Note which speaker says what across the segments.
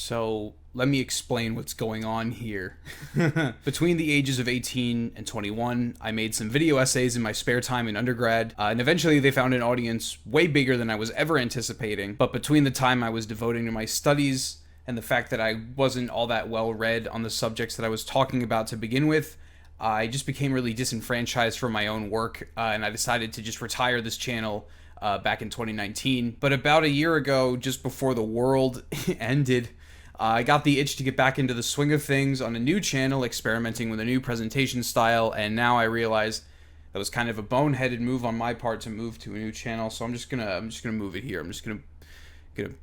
Speaker 1: So let me explain what's going on here. Between the ages of 18 and 21, I made some video essays in my spare time in undergrad, and eventually they found an audience way bigger than I was ever anticipating. But between the time I was devoting to my studies and the fact that I wasn't all that well read on the subjects that I was talking about to begin with, I just became really disenfranchised from my own work, and I decided to just retire this channel back in 2019. But about a year ago, just before the world ended, I got the itch to get back into the swing of things on a new channel, experimenting with a new presentation style, and now I realize that was kind of a boneheaded move on my part to move to a new channel, so I'm just gonna move it here. I'm just gonna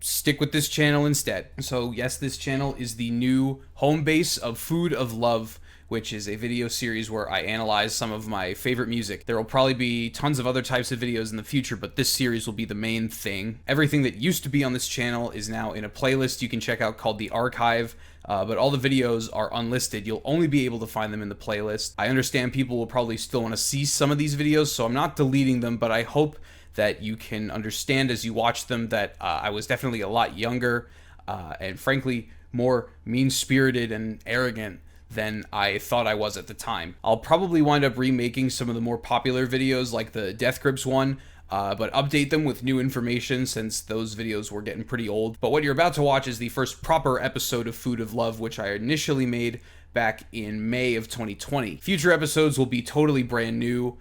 Speaker 1: stick with this channel instead. So yes, this channel is the new home base of Food of Love, which is a video series where I analyze some of my favorite music. There will probably be tons of other types of videos in the future, but this series will be the main thing. Everything that used to be on this channel is now in a playlist you can check out called The Archive, but all the videos are unlisted. You'll only be able to find them in the playlist. I understand people will probably still want to see some of these videos, so I'm not deleting them, but I hope that you can understand as you watch them that I was definitely a lot younger and frankly more mean-spirited and arrogant than I thought I was at the time. I'll probably wind up remaking some of the more popular videos like the Death Grips one, but update them with new information since those videos were getting pretty old. But what you're about to watch is the first proper episode of Food of Love, which I initially made back in May of 2020. Future episodes will be totally brand new,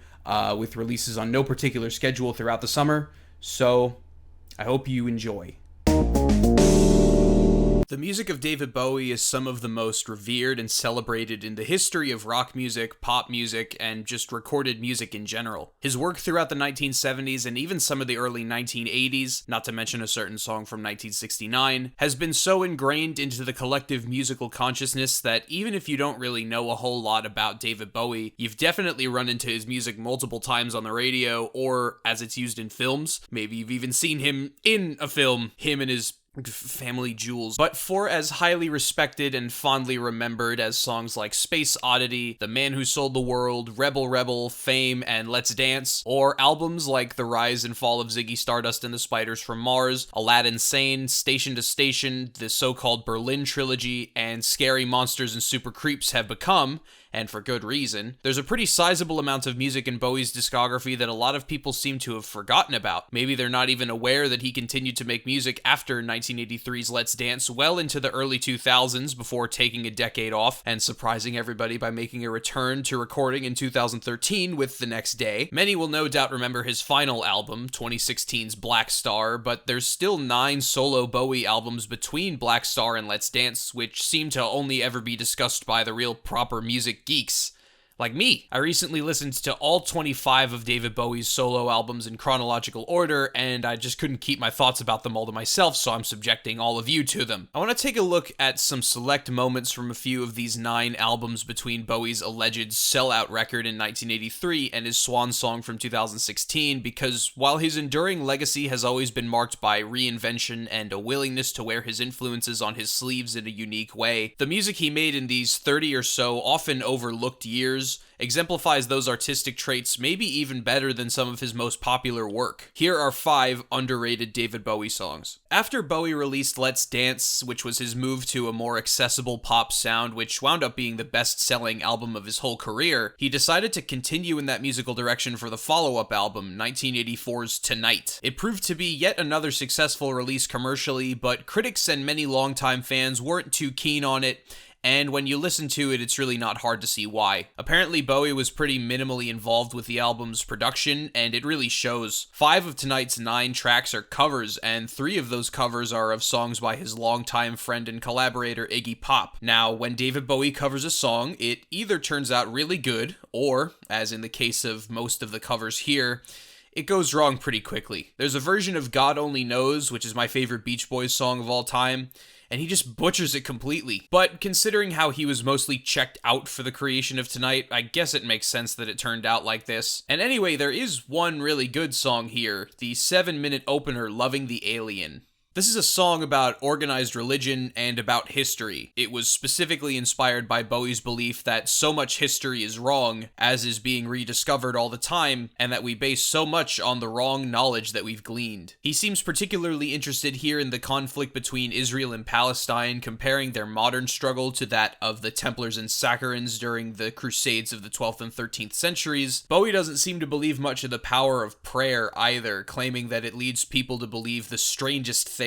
Speaker 1: with releases on no particular schedule throughout the summer, so I hope you enjoy. The music of David Bowie is some of the most revered and celebrated in the history of rock music, pop music, and just recorded music in general. His work throughout the 1970s and even some of the early 1980s, not to mention a certain song from 1969, has been so ingrained into the collective musical consciousness that even if you don't really know a whole lot about David Bowie, you've definitely run into his music multiple times on the radio or as it's used in films. Maybe you've even seen him in a film, him and his family jewels. But for as highly respected and fondly remembered as songs like Space Oddity, The Man Who Sold the World, Rebel Rebel, Fame, and Let's Dance, or albums like The Rise and Fall of Ziggy Stardust and the Spiders from Mars, Aladdin Sane, Station to Station, the so-called Berlin Trilogy, and Scary Monsters and Super Creeps have become, and for good reason, there's a pretty sizable amount of music in Bowie's discography that a lot of people seem to have forgotten about. Maybe they're not even aware that he continued to make music after 1983's Let's Dance well into the early 2000s before taking a decade off and surprising everybody by making a return to recording in 2013 with The Next Day. Many will no doubt remember his final album, 2016's Black Star, but there's still 9 solo Bowie albums between Black Star and Let's Dance, which seem to only ever be discussed by the real proper music geeks like me. I recently listened to all 25 of David Bowie's solo albums in chronological order, and I just couldn't keep my thoughts about them all to myself, so I'm subjecting all of you to them. I want to take a look at some select moments from a few of these 9 albums between Bowie's alleged sellout record in 1983 and his swan song from 2016, because while his enduring legacy has always been marked by reinvention and a willingness to wear his influences on his sleeves in a unique way, the music he made in these 30 or so often overlooked years exemplifies those artistic traits maybe even better than some of his most popular work. Here are 5 underrated David Bowie songs. After Bowie released Let's Dance, which was his move to a more accessible pop sound, which wound up being the best-selling album of his whole career, he decided to continue in that musical direction for the follow-up album, 1984's Tonight. It proved to be yet another successful release commercially, but critics and many longtime fans weren't too keen on it, and when you listen to it, it's really not hard to see why. Apparently, Bowie was pretty minimally involved with the album's production, and it really shows. 5 of Tonight's 9 tracks are covers, and 3 of those covers are of songs by his longtime friend and collaborator Iggy Pop. Now, when David Bowie covers a song, it either turns out really good, or, as in the case of most of the covers here, it goes wrong pretty quickly. There's a version of God Only Knows, which is my favorite Beach Boys song of all time, and he just butchers it completely. But considering how he was mostly checked out for the creation of Tonight, I guess it makes sense that it turned out like this. And anyway, there is one really good song here, the 7-minute opener, Loving the Alien. This is a song about organized religion and about history. It was specifically inspired by Bowie's belief that so much history is wrong, as is being rediscovered all the time, and that we base so much on the wrong knowledge that we've gleaned. He seems particularly interested here in the conflict between Israel and Palestine, comparing their modern struggle to that of the Templars and Saracens during the Crusades of the 12th and 13th centuries. Bowie doesn't seem to believe much in the power of prayer either, claiming that it leads people to believe the strangest things.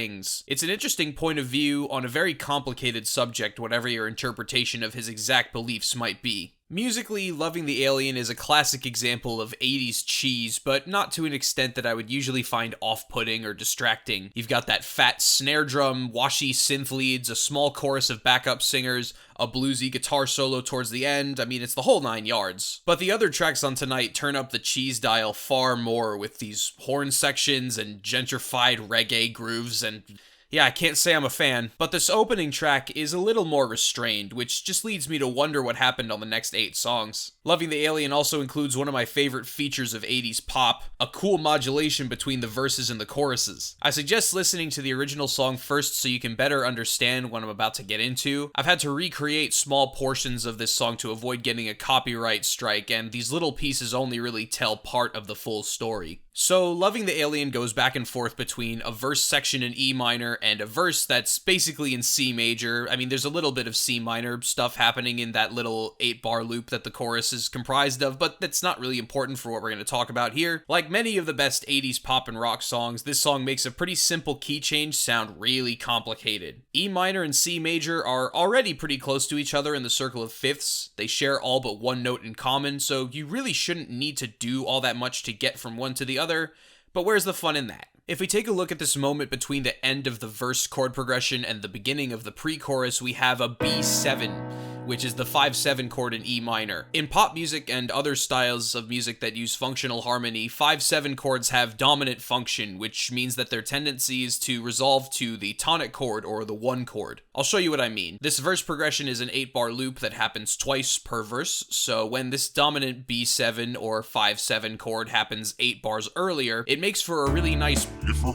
Speaker 1: It's an interesting point of view on a very complicated subject, whatever your interpretation of his exact beliefs might be. Musically, Loving the Alien is a classic example of 80s cheese, but not to an extent that I would usually find off-putting or distracting. You've got that fat snare drum, washy synth leads, a small chorus of backup singers, a bluesy guitar solo towards the end. I mean, it's the whole 9 yards. But the other tracks on Tonight turn up the cheese dial far more with these horn sections and gentrified reggae grooves and... yeah, I can't say I'm a fan, but this opening track is a little more restrained, which just leads me to wonder what happened on the next 8 songs. Loving the Alien also includes one of my favorite features of 80s pop, a cool modulation between the verses and the choruses. I suggest listening to the original song first so you can better understand what I'm about to get into. I've had to recreate small portions of this song to avoid getting a copyright strike, and these little pieces only really tell part of the full story. So, Loving the Alien goes back and forth between a verse section in E minor and a verse that's basically in C major. I mean, there's a little bit of C minor stuff happening in that little 8-bar loop that the chorus is comprised of, but that's not really important for what we're going to talk about here. Like many of the best 80s pop and rock songs, this song makes a pretty simple key change sound really complicated. E minor and C major are already pretty close to each other in the circle of fifths. They share all but one note in common, so you really shouldn't need to do all that much to get from one to the other, but where's the fun in that? If we take a look at this moment between the end of the verse chord progression and the beginning of the pre-chorus, we have a B7, which is the 5-7 chord in E minor. In pop music and other styles of music that use functional harmony, 5-7 chords have dominant function, which means that their tendency is to resolve to the tonic chord or the 1 chord. I'll show you what I mean. This verse progression is an 8-bar loop that happens twice per verse, so when this dominant B7 or 5-7 chord happens 8 bars earlier, it makes for a really nice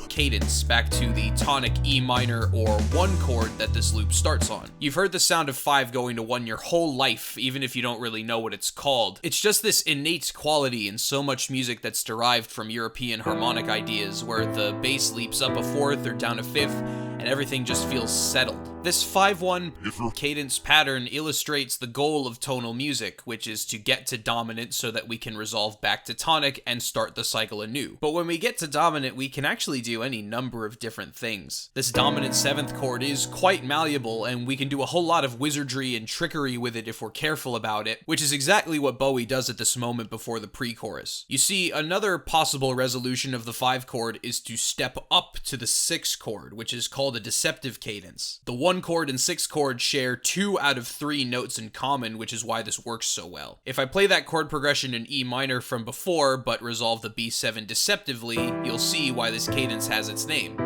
Speaker 1: cadence back to the tonic E minor or 1 chord that this loop starts on. You've heard the sound of 5 going to 1 your whole life, even if you don't really know what it's called. It's just this innate quality in so much music that's derived from European harmonic ideas, where the bass leaps up a 4th or down a 5th, and everything just feels settled. This 5-1 cadence pattern illustrates the goal of tonal music, which is to get to dominant so that we can resolve back to tonic and start the cycle anew. But when we get to dominant, we can actually do any number of different things. This dominant 7th chord is quite malleable, and we can do a whole lot of wizardry and trickery with it if we're careful about it, which is exactly what Bowie does at this moment before the pre-chorus. You see, another possible resolution of the 5 chord is to step up to the 6 chord, which is called a deceptive cadence. The 1 chord and 6 chord share 2 out of 3 notes in common, which is why this works so well. If I play that chord progression in E minor from before, but resolve the B7 deceptively, you'll see why this cadence has its name.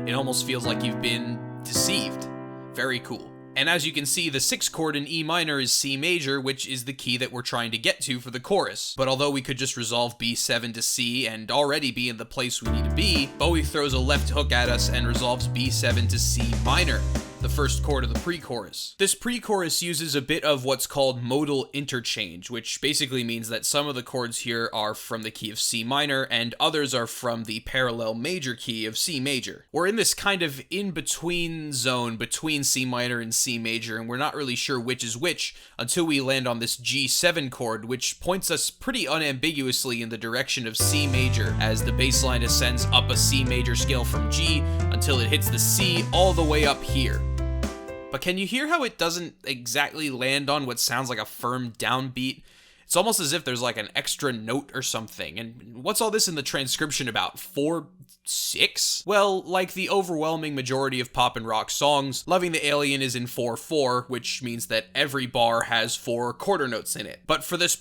Speaker 1: It almost feels like you've been deceived. Very cool. And as you can see, the 6th chord in E minor is C major, which is the key that we're trying to get to for the chorus. But although we could just resolve B7 to C and already be in the place we need to be, Bowie throws a left hook at us and resolves B7 to C minor, the first chord of the pre-chorus. This pre-chorus uses a bit of what's called modal interchange, which basically means that some of the chords here are from the key of C minor and others are from the parallel major key of C major. We're in this kind of in-between zone between C minor and C major, and we're not really sure which is which until we land on this G7 chord, which points us pretty unambiguously in the direction of C major as the bass line ascends up a C major scale from G until it hits the C all the way up here. But can you hear how it doesn't exactly land on what sounds like a firm downbeat? It's almost as if there's like an extra note or something. And what's all this in the transcription about? 4/6? Well, like the overwhelming majority of pop and rock songs, Loving the Alien is in 4/4, which means that every bar has 4 quarter notes in it. But for this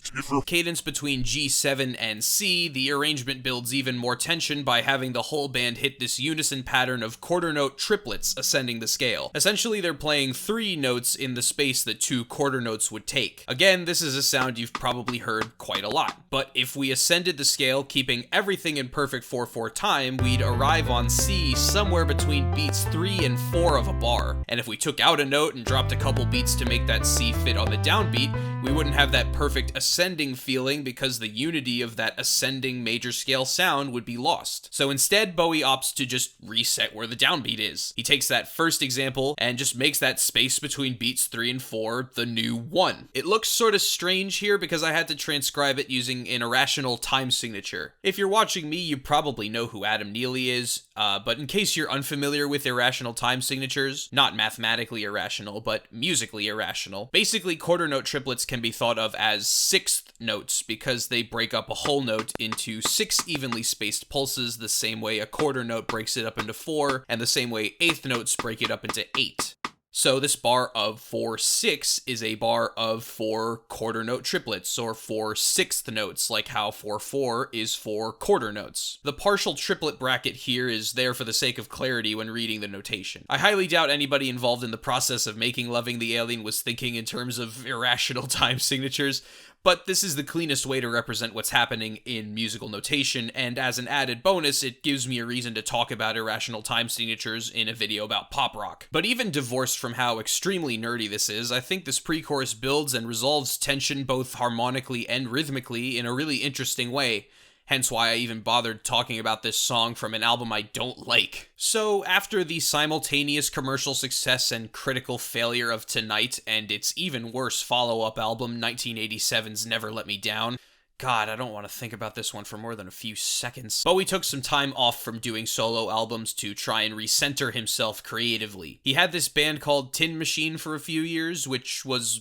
Speaker 1: cadence between G7 and C, the arrangement builds even more tension by having the whole band hit this unison pattern of quarter note triplets ascending the scale. Essentially, they're playing 3 notes in the space that 2 quarter notes would take. Again, this is a sound you've probably probably heard quite a lot. But if we ascended the scale, keeping everything in perfect 4/4 time, we'd arrive on C somewhere between beats 3 and 4 of a bar. And if we took out a note and dropped a couple beats to make that C fit on the downbeat, we wouldn't have that perfect ascending feeling because the unity of that ascending major scale sound would be lost. So instead, Bowie opts to just reset where the downbeat is. He takes that first example and just makes that space between beats 3 and 4 the new 1. It looks sort of strange here because I had to transcribe it using an irrational time signature. If you're watching me, you probably know who Adam Neely is, but in case you're unfamiliar with irrational time signatures, not mathematically irrational, but musically irrational, basically quarter note triplets can be thought of as sixth notes because they break up a whole note into 6 evenly spaced pulses the same way a quarter note breaks it up into 4, and the same way eighth notes break it up into 8. So this bar of 4/6 is a bar of 4 quarter note triplets, or 4 sixth notes, like how 4/4 is 4 quarter notes. The partial triplet bracket here is there for the sake of clarity when reading the notation. I highly doubt anybody involved in the process of making Loving the Alien was thinking in terms of irrational time signatures, but this is the cleanest way to represent what's happening in musical notation, and as an added bonus, it gives me a reason to talk about irrational time signatures in a video about pop rock. But even divorced from how extremely nerdy this is, I think this pre-chorus builds and resolves tension both harmonically and rhythmically in a really interesting way. Hence why I even bothered talking about this song from an album I don't like. So after the simultaneous commercial success and critical failure of Tonight and its even worse follow-up album 1987's Never Let Me Down, God, I don't want to think about this one for more than a few seconds. Bowie took some time off from doing solo albums to try and recenter himself creatively. He had this band called Tin Machine for a few years, which was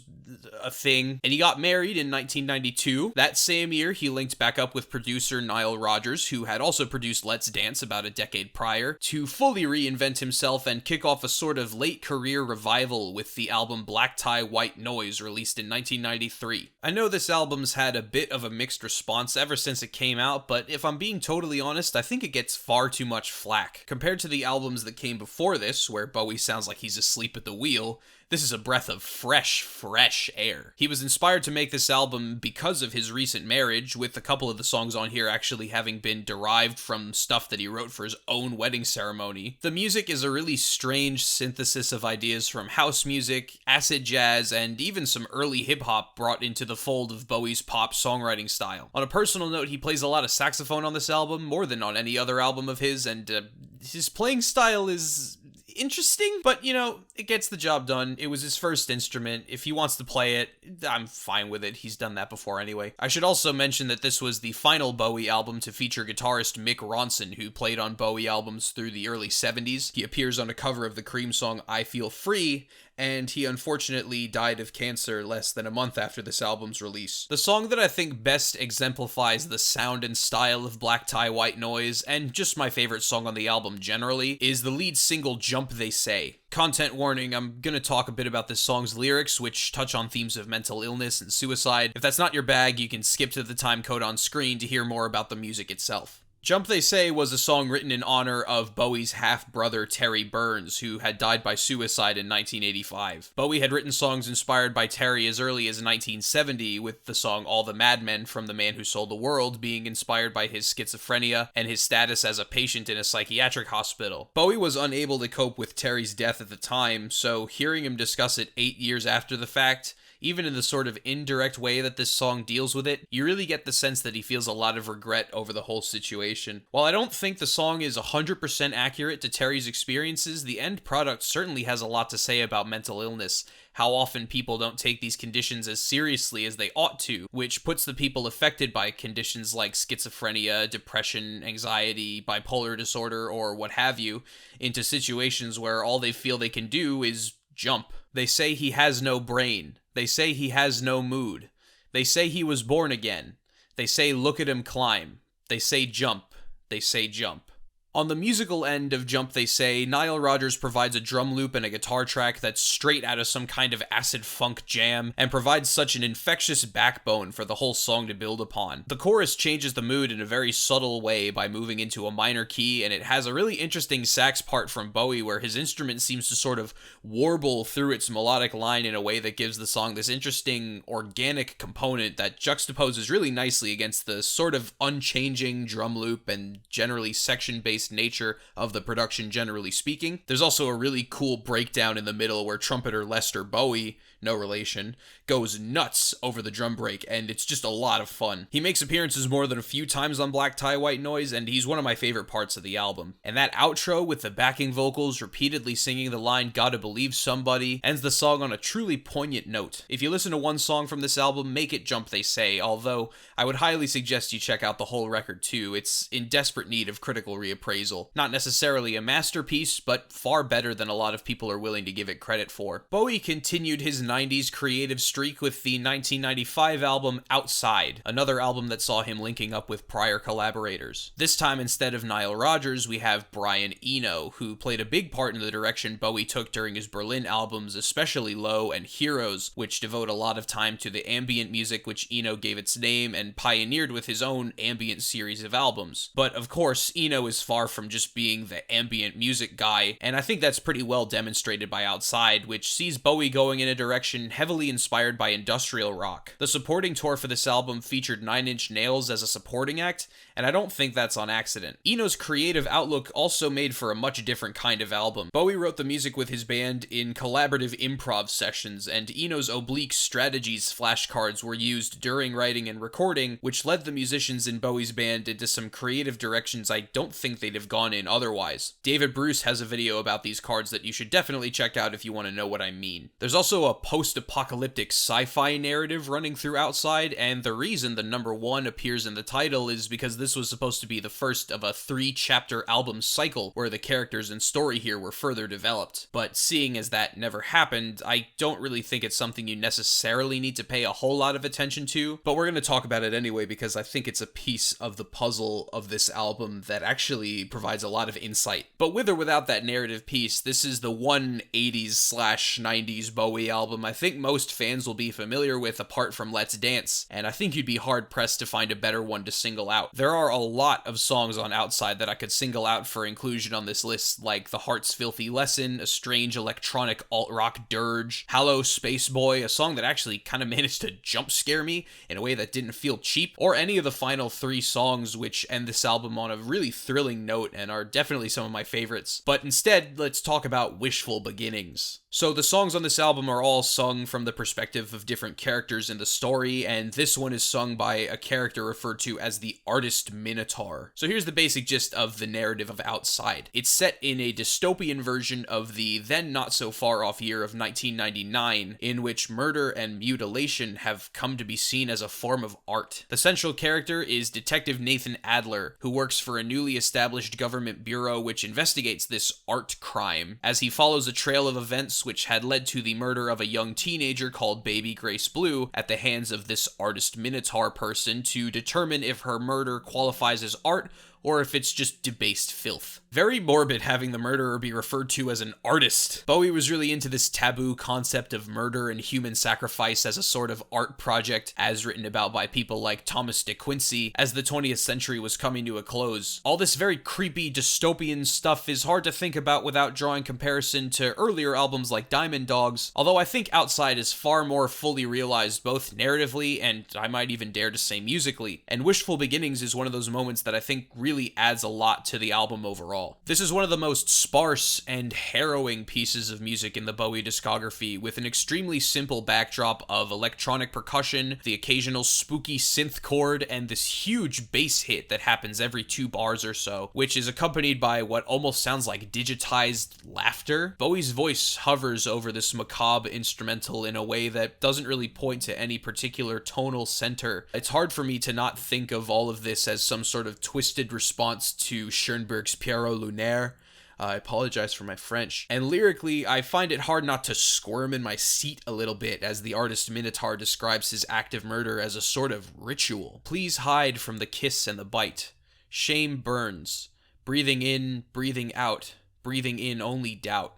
Speaker 1: a thing, and he got married in 1992. That same year, he linked back up with producer Nile Rodgers, who had also produced Let's Dance about a decade prior, to fully reinvent himself and kick off a sort of late career revival with the album Black Tie White Noise, released in 1993. I know this album's had a bit of a mixed response ever since it came out, but if I'm being totally honest, I think it gets far too much flack. Compared to the albums that came before this, where Bowie sounds like he's asleep at the wheel, this is a breath of fresh air. He was inspired to make this album because of his recent marriage, with a couple of the songs on here actually having been derived from stuff that he wrote for his own wedding ceremony. The music is a really strange synthesis of ideas from house music, acid jazz, and even some early hip-hop brought into the fold of Bowie's pop songwriting style. On a personal note, he plays a lot of saxophone on this album, more than on any other album of his, and his playing style is interesting, but you know, it gets the job done. It was his first instrument. If he wants to play it, I'm fine with it. He's done that before anyway. I should also mention that this was the final Bowie album to feature guitarist Mick Ronson, who played on Bowie albums through the early 70s. He appears on a cover of the Cream song I Feel Free, and he unfortunately died of cancer less than a month after this album's release. The song that I think best exemplifies the sound and style of Black Tie White Noise, and just my favorite song on the album generally, is the lead single Jump They Say. Content warning, I'm gonna talk a bit about this song's lyrics, which touch on themes of mental illness and suicide. If that's not your bag, you can skip to the time code on screen to hear more about the music itself. Jump They Say was a song written in honor of Bowie's half-brother Terry Burns, who had died by suicide in 1985. Bowie had written songs inspired by Terry as early as 1970, with the song All the Madmen from The Man Who Sold the World being inspired by his schizophrenia and his status as a patient in a psychiatric hospital. Bowie was unable to cope with Terry's death at the time, so hearing him discuss it 8 years after the fact, even in the sort of indirect way that this song deals with it, you really get the sense that he feels a lot of regret over the whole situation. While I don't think the song is 100% accurate to Terry's experiences, the end product certainly has a lot to say about mental illness, how often people don't take these conditions as seriously as they ought to, which puts the people affected by conditions like schizophrenia, depression, anxiety, bipolar disorder, or what have you, into situations where all they feel they can do is jump. They say he has no brain. They say he has no mood. They say he was born again. They say look at him climb. They say jump. They say jump. On the musical end of Jump They Say, Nile Rodgers provides a drum loop and a guitar track that's straight out of some kind of acid funk jam, and provides such an infectious backbone for the whole song to build upon. The chorus changes the mood in a very subtle way by moving into a minor key, and it has a really interesting sax part from Bowie where his instrument seems to sort of warble through its melodic line in a way that gives the song this interesting organic component that juxtaposes really nicely against the sort of unchanging drum loop and generally section-based nature of the production generally speaking. There's also a really cool breakdown in the middle where trumpeter Lester Bowie, no relation, goes nuts over the drum break, and it's just a lot of fun. He makes appearances more than a few times on Black Tie White Noise, and he's one of my favorite parts of the album. And that outro with the backing vocals repeatedly singing the line "Gotta Believe Somebody" ends the song on a truly poignant note. If you listen to one song from this album, make it Jump They Say, although I would highly suggest you check out the whole record too. It's in desperate need of critical reappraisal. Not necessarily a masterpiece, but far better than a lot of people are willing to give it credit for. Bowie continued his 90s creative streak with the 1995 album Outside, another album that saw him linking up with prior collaborators. This time, instead of Nile Rodgers, we have Brian Eno, who played a big part in the direction Bowie took during his Berlin albums, especially Low and Heroes, which devote a lot of time to the ambient music which Eno gave its name and pioneered with his own ambient series of albums. But of course, Eno is far from just being the ambient music guy, and I think that's pretty well demonstrated by Outside, which sees Bowie going in a direction heavily inspired by industrial rock. The supporting tour for this album featured Nine Inch Nails as a supporting act, and I don't think that's on accident. Eno's creative outlook also made for a much different kind of album. Bowie wrote the music with his band in collaborative improv sessions, and Eno's oblique strategies flashcards were used during writing and recording, which led the musicians in Bowie's band into some creative directions I don't think they'd have gone in otherwise. David Bruce has a video about these cards that you should definitely check out if you want to know what I mean. There's also a post-apocalyptic sci-fi narrative running through Outside, and the reason the number 1 appears in the title is because this was supposed to be the first of a 3-chapter album cycle where the characters and story here were further developed. But seeing as that never happened, I don't really think it's something you necessarily need to pay a whole lot of attention to, but we're going to talk about it anyway because I think it's a piece of the puzzle of this album that actually provides a lot of insight. But with or without that narrative piece, this is the one 80s/90s Bowie album I think most fans will be familiar with apart from Let's Dance, and I think you'd be hard-pressed to find a better one to single out. There are a lot of songs on Outside that I could single out for inclusion on this list, like The Heart's Filthy Lesson, a strange electronic alt-rock dirge, Hallow Space Boy, a song that actually kind of managed to jump scare me in a way that didn't feel cheap, or any of the final 3 songs which end this album on a really thrilling note and are definitely some of my favorites. But instead, let's talk about Wishful Beginnings. So the songs on this album are all sung from the perspective of different characters in the story, and this one is sung by a character referred to as the Artist Minotaur. So here's the basic gist of the narrative of Outside. It's set in a dystopian version of the then not so far off year of 1999, in which murder and mutilation have come to be seen as a form of art. The central character is Detective Nathan Adler, who works for a newly established government bureau which investigates this art crime, as he follows a trail of events which had led to the murder of a young teenager called Baby Grace Blue at the hands of this Artist Minotaur person to determine if her murder qualifies as art or if it's just debased filth. Very morbid having the murderer be referred to as an artist. Bowie was really into this taboo concept of murder and human sacrifice as a sort of art project, as written about by people like Thomas de Quincey, as the 20th century was coming to a close. All this very creepy dystopian stuff is hard to think about without drawing comparison to earlier albums like Diamond Dogs, although I think Outside is far more fully realized both narratively and I might even dare to say musically, and Wishful Beginnings is one of those moments that I think really adds a lot to the album overall. This is one of the most sparse and harrowing pieces of music in the Bowie discography, with an extremely simple backdrop of electronic percussion, the occasional spooky synth chord, and this huge bass hit that happens every 2 bars or so, which is accompanied by what almost sounds like digitized laughter. Bowie's voice hovers over this macabre instrumental in a way that doesn't really point to any particular tonal center. It's hard for me to not think of all of this as some sort of twisted response to Schoenberg's Pierrot Lunaire. I apologize for my French. And lyrically, I find it hard not to squirm in my seat a little bit as the Artist Minotaur describes his act of murder as a sort of ritual. Please hide from the kiss and the bite. Shame burns. Breathing in, breathing out, breathing in only doubt.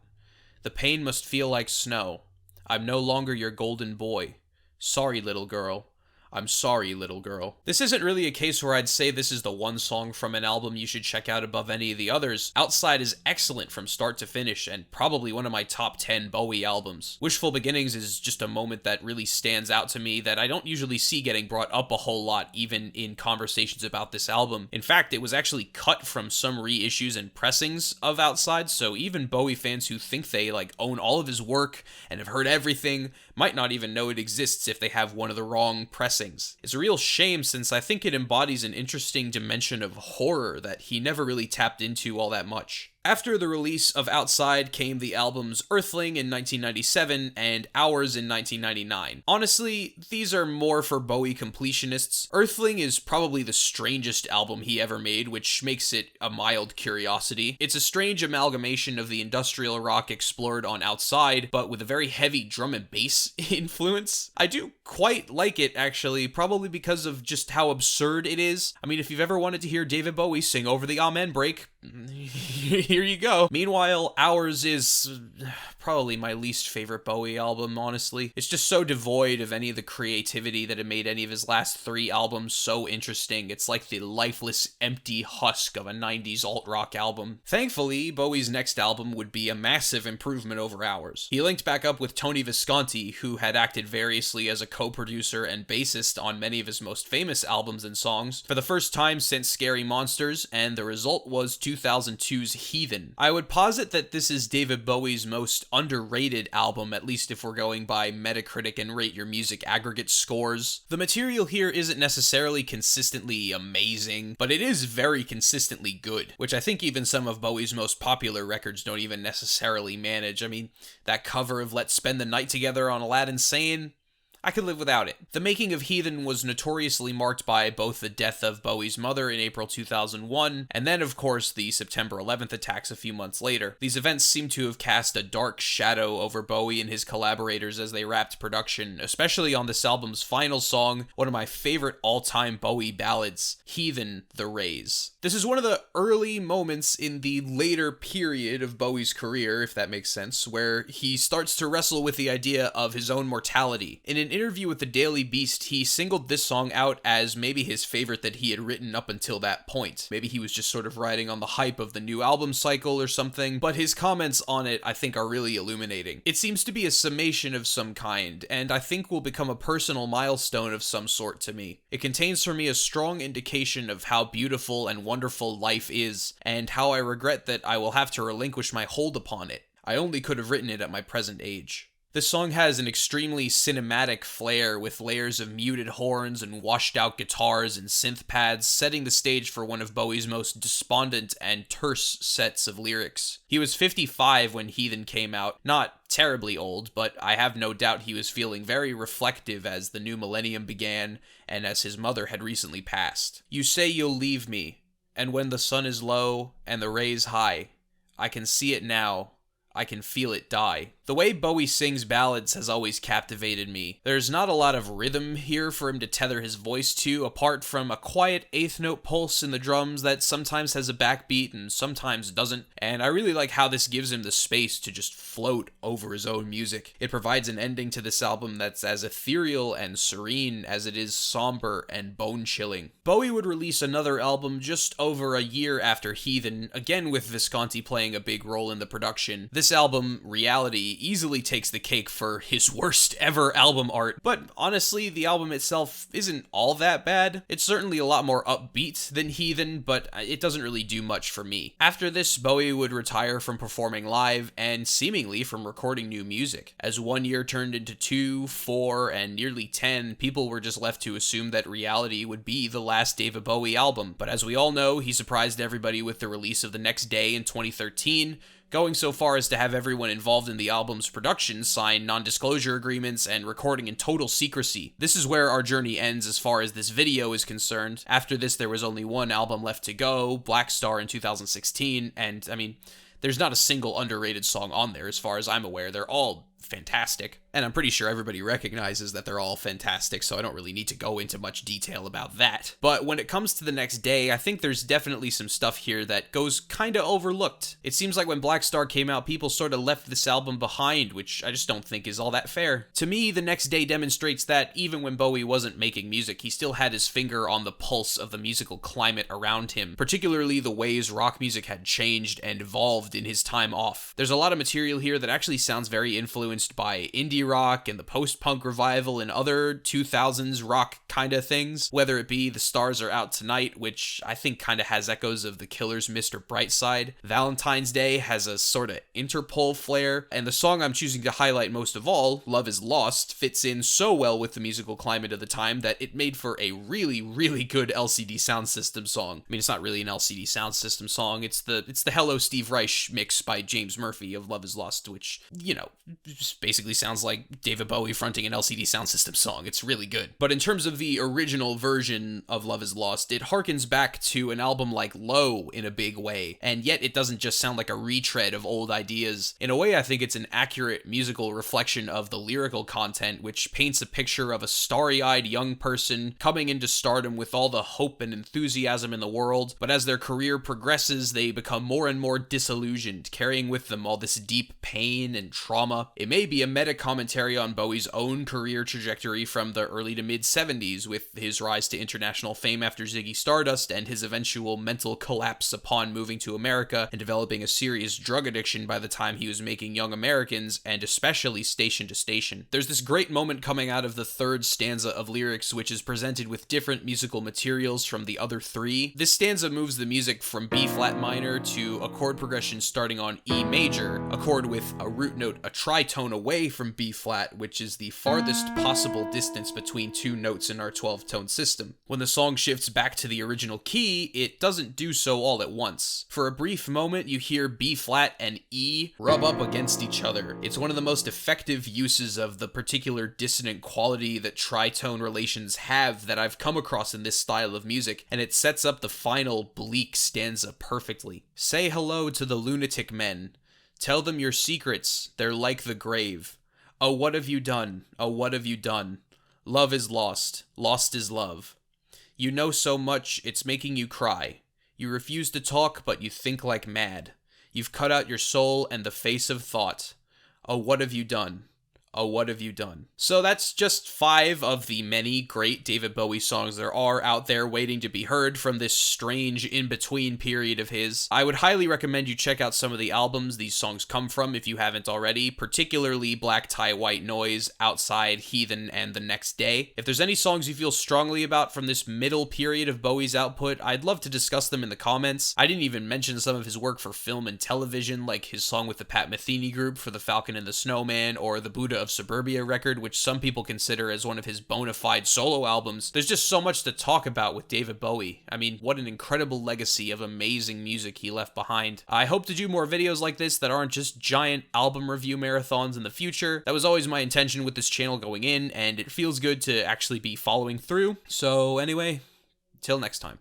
Speaker 1: The pain must feel like snow. I'm no longer your golden boy. Sorry, little girl. I'm sorry, little girl. This isn't really a case where I'd say this is the one song from an album you should check out above any of the others. Outside is excellent from start to finish, and probably one of my top 10 Bowie albums. Wishful Beginnings is just a moment that really stands out to me that I don't usually see getting brought up a whole lot, even in conversations about this album. In fact, it was actually cut from some reissues and pressings of Outside, so even Bowie fans who think they own all of his work and have heard everything might not even know it exists if they have one of the wrong pressings. It's a real shame, since I think it embodies an interesting dimension of horror that he never really tapped into all that much. After the release of Outside came the albums Earthling in 1997 and Hours in 1999. Honestly, these are more for Bowie completionists. Earthling is probably the strangest album he ever made, which makes it a mild curiosity. It's a strange amalgamation of the industrial rock explored on Outside, but with a very heavy drum and bass influence. I do quite like it, actually, probably because of just how absurd it is. I mean, if you've ever wanted to hear David Bowie sing over the Amen break, here you go. Meanwhile, Hours is probably my least favorite Bowie album, honestly. It's just so devoid of any of the creativity that had made any of his last 3 albums so interesting. It's like the lifeless, empty husk of a 90s alt-rock album. Thankfully, Bowie's next album would be a massive improvement over Hours. He linked back up with Tony Visconti, who had acted variously as a co-producer and bassist on many of his most famous albums and songs, for the first time since Scary Monsters, and the result was 2002's Heathen. I would posit that this is David Bowie's most underrated album, at least if we're going by Metacritic and Rate Your Music aggregate scores. The material here isn't necessarily consistently amazing, but it is very consistently good, which I think even some of Bowie's most popular records don't even necessarily manage. I mean, that cover of Let's Spend the Night Together on Aladdin Sane, I could live without it. The making of Heathen was notoriously marked by both the death of Bowie's mother in April 2001, and then, of course, the September 11th attacks a few months later. These events seem to have cast a dark shadow over Bowie and his collaborators as they wrapped production, especially on this album's final song, one of my favorite all-time Bowie ballads, Heathen, The Rays. This is one of the early moments in the later period of Bowie's career, if that makes sense, where he starts to wrestle with the idea of his own mortality. In an interview with the Daily Beast, he singled this song out as maybe his favorite that he had written up until that point. Maybe he was just sort of riding on the hype of the new album cycle or something, but his comments on it I think are really illuminating. It seems to be a summation of some kind, and I think will become a personal milestone of some sort to me. It contains for me a strong indication of how beautiful and wonderful life is, and how I regret that I will have to relinquish my hold upon it. I only could have written it at my present age. This song has an extremely cinematic flair with layers of muted horns and washed out guitars and synth pads, setting the stage for one of Bowie's most despondent and terse sets of lyrics. He was 55 when Heathen came out, not terribly old, but I have no doubt he was feeling very reflective as the new millennium began and as his mother had recently passed. You say you'll leave me, and when the sun is low and the rays high, I can see it now, I can feel it die. The way Bowie sings ballads has always captivated me. There's not a lot of rhythm here for him to tether his voice to, apart from a quiet eighth note pulse in the drums that sometimes has a backbeat and sometimes doesn't, and I really like how this gives him the space to just float over his own music. It provides an ending to this album that's as ethereal and serene as it is somber and bone-chilling. Bowie would release another album just over a year after Heathen, again with Visconti playing a big role in the production. This album, Reality, easily takes the cake for his worst ever album art, but honestly, the album itself isn't all that bad. It's certainly a lot more upbeat than Heathen, but it doesn't really do much for me. After this, Bowie would retire from performing live and seemingly from recording new music. As 1 year turned into 2, 4, and nearly 10, people were just left to assume that Reality would be the last David Bowie album, but as we all know, he surprised everybody with the release of The Next Day in 2013, going so far as to have everyone involved in the album's production sign non-disclosure agreements and recording in total secrecy. This is where our journey ends as far as this video is concerned. After this, there was only one album left to go, Black Star in 2016, and I mean, there's not a single underrated song on there as far as I'm aware. They're all fantastic. And I'm pretty sure everybody recognizes that they're all fantastic, so I don't really need to go into much detail about that. But when it comes to the next day, I think there's definitely some stuff here that goes kinda overlooked. It seems like when Black Star came out, people sort of left this album behind, which I just don't think is all that fair. To me, the next day demonstrates that even when Bowie wasn't making music, he still had his finger on the pulse of the musical climate around him, particularly the ways rock music had changed and evolved in his time off. There's a lot of material here that actually sounds very influenced by indie rock and the post-punk revival and other 2000s rock kinda things, whether it be The Stars Are Out Tonight, which I think kinda has echoes of The Killer's Mr. Brightside. Valentine's Day has a sorta Interpol flair, and the song I'm choosing to highlight most of all, Love Is Lost, fits in so well with the musical climate of the time that it made for a really, really good LCD Sound System song. I mean, it's not really an LCD Sound System song, it's the Hello Steve Reich mix by James Murphy of Love Is Lost, which, you know, just basically sounds like David Bowie fronting an LCD Sound System song. It's really good. But in terms of the original version of Love Is Lost, it harkens back to an album like Low in a big way, and yet it doesn't just sound like a retread of old ideas. In a way, I think it's an accurate musical reflection of the lyrical content, which paints a picture of a starry-eyed young person coming into stardom with all the hope and enthusiasm in the world, but as their career progresses, they become more and more disillusioned, carrying with them all this deep pain and trauma. It may be a meta-commentary on Bowie's own career trajectory from the early to mid-70s, with his rise to international fame after Ziggy Stardust and his eventual mental collapse upon moving to America and developing a serious drug addiction by the time he was making Young Americans, and especially Station to Station. There's this great moment coming out of the third stanza of lyrics, which is presented with different musical materials from the other three. This stanza moves the music from B flat minor to a chord progression starting on E major, a chord with a root note a tritone away from B flat, which is the farthest possible distance between two notes in our 12-tone system. When the song shifts back to the original key, it doesn't do so all at once. For a brief moment, you hear B flat and E rub up against each other. It's one of the most effective uses of the particular dissonant quality that tritone relations have that I've come across in this style of music, and it sets up the final bleak stanza perfectly. Say hello to the lunatic men. Tell them your secrets, they're like the grave. Oh, what have you done? Oh, what have you done? Love is lost. Lost is love. You know so much, it's making you cry. You refuse to talk, but you think like mad. You've cut out your soul and the face of thought. Oh, what have you done? Oh, what have you done? So that's just 5 of the many great David Bowie songs there are out there waiting to be heard from this strange in-between period of his. I would highly recommend you check out some of the albums these songs come from if you haven't already, particularly Black Tie, White Noise, Outside, Heathen, and The Next Day. If there's any songs you feel strongly about from this middle period of Bowie's output, I'd love to discuss them in the comments. I didn't even mention some of his work for film and television, like his song with the Pat Metheny Group for The Falcon and the Snowman, or the Buddha of Suburbia record, which some people consider as one of his bona fide solo albums. There's just so much to talk about with David Bowie. I mean, what an incredible legacy of amazing music he left behind. I hope to do more videos like this that aren't just giant album review marathons in the future. That was always my intention with this channel going in, and it feels good to actually be following through. So anyway, till next time.